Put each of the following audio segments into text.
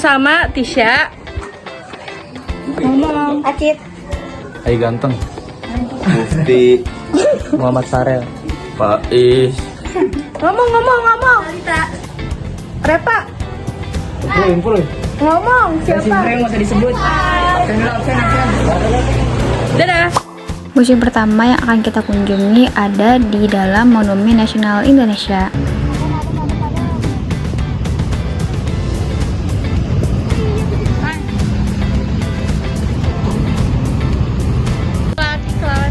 bersama Tisha. Ngomong. Acit. Hai ganteng. Mufti. Muhammad Sarel. Faiz. Ngomong. Kita. Repa. Ngomong. Siapa? Nggak usah disebut. Dadah. Museum pertama yang akan kita kunjungi ada di dalam Monumen Nasional Indonesia. Iklan.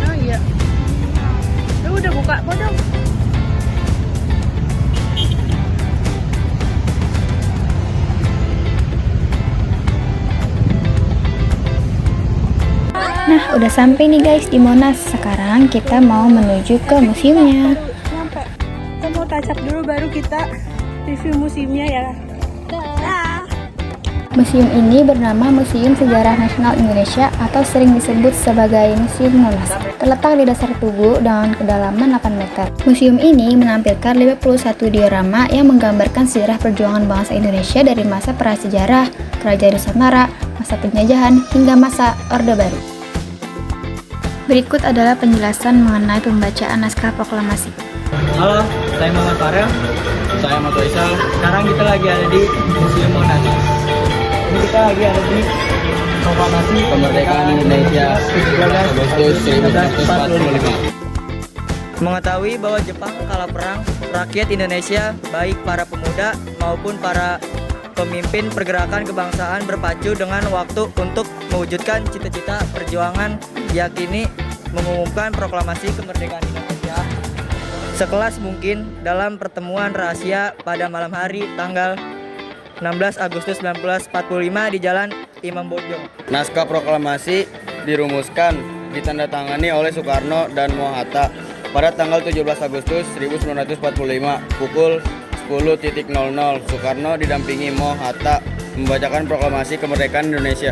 Oh iya. Lu udah buka bodong. Nah, udah sampai nih guys di Monas. Sekarang kita mau menuju ke museumnya. Sampai. Kita mau touch up dulu baru kita review museumnya ya. Museum ini bernama Museum Sejarah Nasional Indonesia atau sering disebut sebagai Museum Monas. Terletak di dasar Tugu dengan kedalaman 8 meter. Museum ini menampilkan 51 diorama yang menggambarkan sejarah perjuangan bangsa Indonesia dari masa prasejarah, Kerajaan Nusantara, masa penjajahan, hingga masa Orde Baru. Berikut adalah penjelasan mengenai pembacaan naskah proklamasi. Halo, saya Muhammad Farel. Saya Mato Isal. Sekarang kita lagi ada di Museum Monas. Ini kita lagi ada di proklamasi Kemerdekaan Indonesia 17 Agustus 1945. Mengetahui bahwa Jepang kalah perang, rakyat Indonesia, baik para pemuda maupun para pemimpin pergerakan kebangsaan berpacu dengan waktu untuk mewujudkan cita-cita perjuangan, yakini mengumumkan proklamasi kemerdekaan Indonesia sekelas mungkin dalam pertemuan rahasia pada malam hari tanggal 16 Agustus 1945 di Jalan Imam Bonjol. Naskah proklamasi dirumuskan, ditandatangani oleh Soekarno dan Mohatta pada tanggal 17 Agustus 1945 pukul 10.00. Soekarno didampingi Mohatta membacakan proklamasi kemerdekaan Indonesia.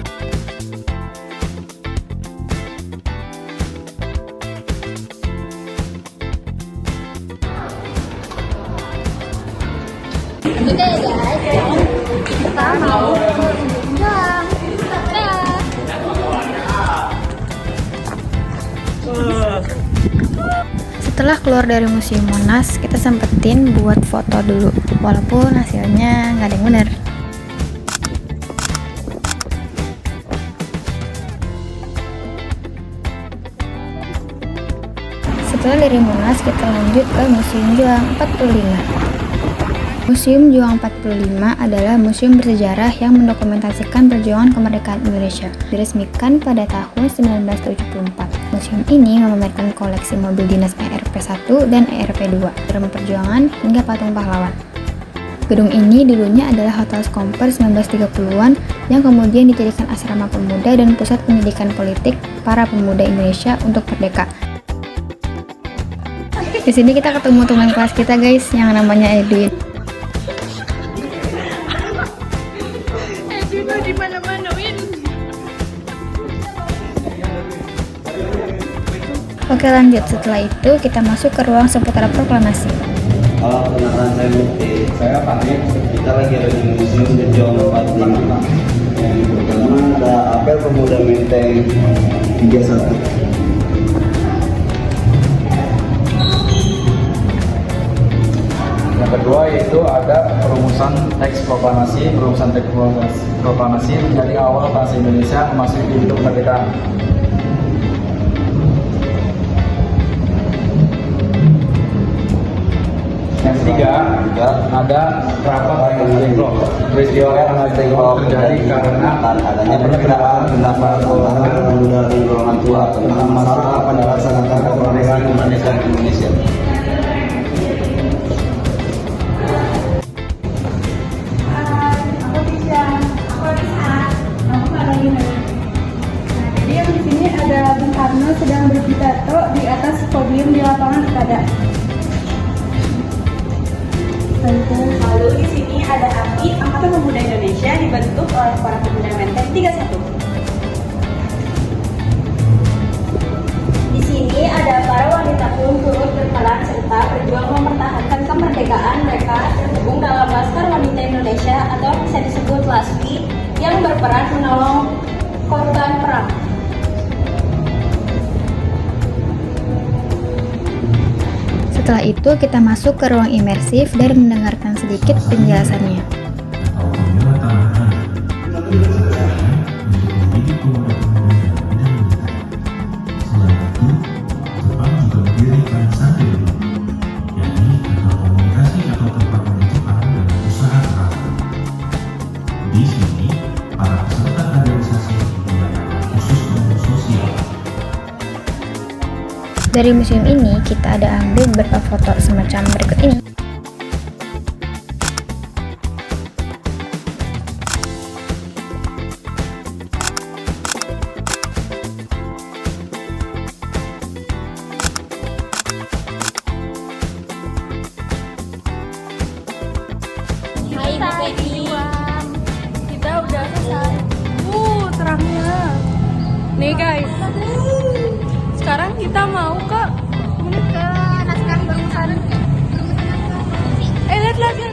Setelah keluar dari Museum Monas, kita sempetin buat foto dulu, walaupun hasilnya nggak ada yang bener. Setelah dari Monas, kita lanjut ke Museum Juang 45. Museum Juang 45 adalah museum bersejarah yang mendokumentasikan perjuangan kemerdekaan Indonesia. Diresmikan pada tahun 1974. Museum ini memamerkan koleksi mobil dinas ERP-1 dan ERP-2, drama perjuangan hingga patung pahlawan. Gedung ini dulunya adalah Hotel Skomper 1930-an yang kemudian dijadikan asrama pemuda dan pusat pendidikan politik para pemuda Indonesia untuk merdeka. Di sini kita ketemu teman kelas kita guys yang namanya Edwin. Di mana-mana, Win. Oke lanjut, setelah itu kita masuk ke ruang seputar proklamasi. Halo, kenalkan saya Mufti. Saya Fahmi. Kita lagi ada di Museum Juang 45. Yang pertama ada apel pemuda Menteng 31. Yang kedua yaitu ada perumusan teks proklamasi menjadi awal bangsa Indonesia memasuki hidup kemerdekaan. Yang ketiga ada rapat Tenggolok. Peristiwa Tenggolok terjadi karena adanya perbedaan pendapat pemuda dan golongan tua tentang masalah pada laksanakan kemerdekaan Indonesia. Jadi yang di sini ada Bung Karno sedang berpidato di atas podium di lapangan Ekada. Lalu di sini ada API Angkatan Pemuda Indonesia dibentuk oleh para pemuda Menteng 31. Di sini ada para wanita pun turut berperan atau bisa disebut LASPI yang berperan menolong korban perang. Setelah itu kita masuk ke ruang imersif dan mendengarkan sedikit penjelasannya. Di sini, para peserta kaderisasi menggunakan khusus untuk sosial. Dari museum ini, kita ada ambil beberapa foto semacam berikut ini. Hai Bu Peggy, kita udah selesai. Terangnya. Nih guys, sekarang kita mau ke naskah permukaan. Lihat.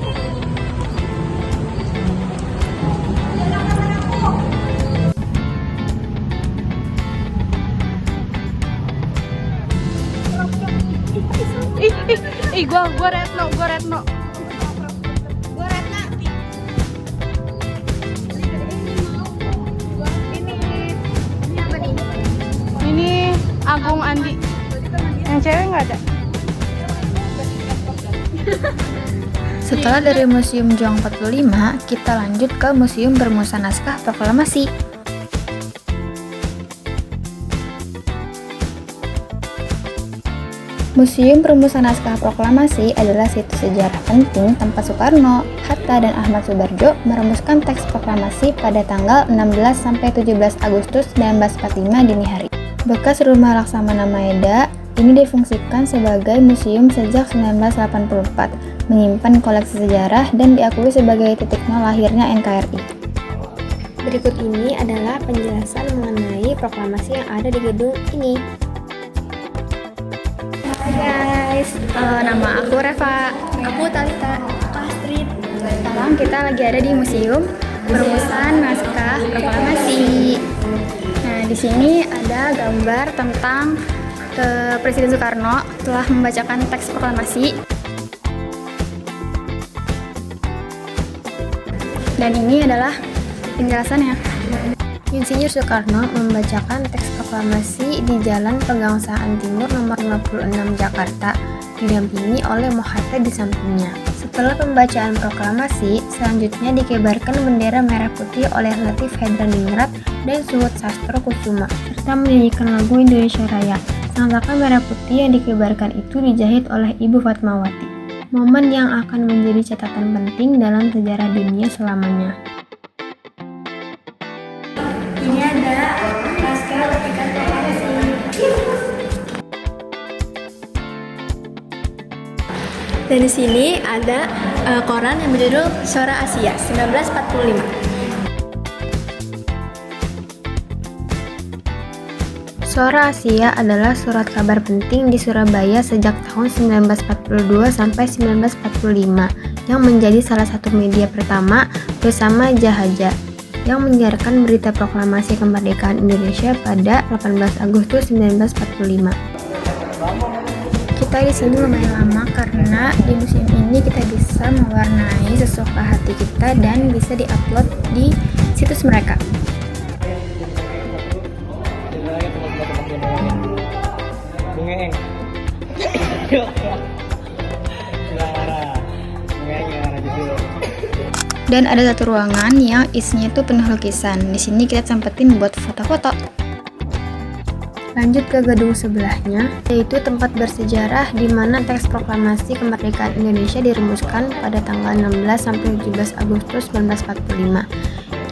Gua Retno. Ini Agung Andi. Yang cewek nggak ada. Setelah dari Museum Juang 45, kita lanjut ke Museum Perumusan Naskah Proklamasi. Museum Perumusan Naskah Proklamasi adalah situs sejarah penting tempat Soekarno, Hatta, dan Ahmad Subarjo merumuskan teks proklamasi pada tanggal 16-17 Agustus 1945 dini hari. Bekas Rumah Laksamana Maeda ini difungsikan sebagai museum sejak 1984, menyimpan koleksi sejarah dan diakui sebagai titik nol lahirnya NKRI. Berikut ini adalah penjelasan mengenai proklamasi yang ada di gedung ini. Hai guys, nama aku Reva. Aku Talita. Aku Astrid. Sekarang kita lagi ada di Museum Perumusan Naskah Proklamasi. Nah, di sini ada gambar tentang Presiden Soekarno telah membacakan teks proklamasi. Dan ini adalah penjelasannya. Insinyur Soekarno membacakan teks proklamasi di Jalan Pegangsaan Timur nomor 56 Jakarta, didampingi oleh Mohatte di sampingnya. Setelah pembacaan proklamasi, selanjutnya dikibarkan bendera merah putih oleh Latif Hedraningrat dan Suhut Sastro Kusuma, serta menyanyikan lagu Indonesia Raya. Sangkaka merah putih yang dikibarkan itu dijahit oleh Ibu Fatmawati. Momen yang akan menjadi catatan penting dalam sejarah dunia selamanya. Ini ada naskah petikan proklamasi. Dan di sini ada koran yang berjudul Suara Asia 1945. Suara Asia adalah surat kabar penting di Surabaya sejak tahun 1942 sampai 1945 yang menjadi salah satu media pertama bersama Jahaja yang menyiarkan berita proklamasi kemerdekaan Indonesia pada 18 Agustus 1945. Kita di sini lumayan lama karena di museum ini kita bisa mewarnai sesuka hati kita dan bisa diupload di situs mereka. Dan ada satu ruangan yang isinya itu penuh lukisan. Di sini kita sempetin buat foto-foto. Lanjut ke gedung sebelahnya, yaitu tempat bersejarah di mana teks proklamasi kemerdekaan Indonesia dirumuskan pada tanggal 16-17 Agustus 1945,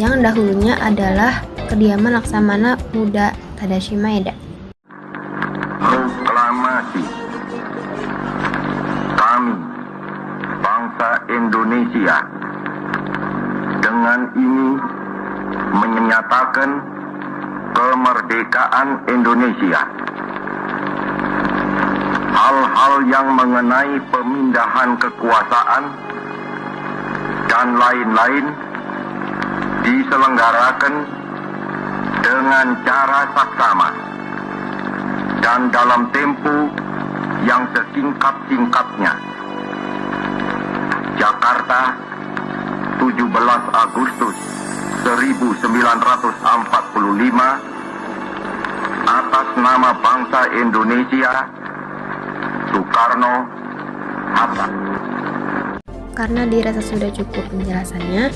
yang dahulunya adalah kediaman Laksamana Muda Tadashi Maeda. Proklamasi kami, bangsa Indonesia, dengan ini menyatakan kemerdekaan Indonesia. Hal-hal yang mengenai pemindahan kekuasaan dan lain-lain diselenggarakan dengan cara saksama dan dalam tempo yang sesingkat-singkatnya. Jakarta, 17 Agustus 1945, atas nama bangsa Indonesia, Soekarno-Hatta. Karena dirasa sudah cukup penjelasannya,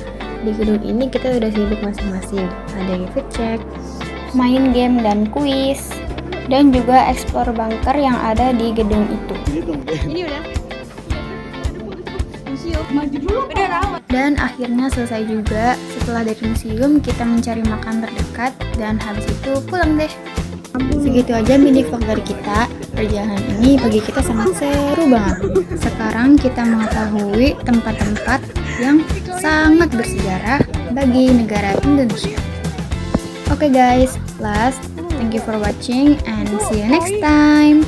di gedung ini kita udah sibuk masing-masing. Ada yang fit check, main game dan kuis, dan juga explore bunker yang ada di gedung itu. Dan akhirnya selesai juga. Setelah dari museum, kita mencari makan terdekat dan habis itu pulang deh. Segitu aja mini vlog dari kita. Perjalanan ini bagi kita sangat seru banget. Sekarang kita mengetahui tempat-tempat yang sangat bersejarah bagi negara Indonesia. Oke guys, last, thank you for watching and see you next time.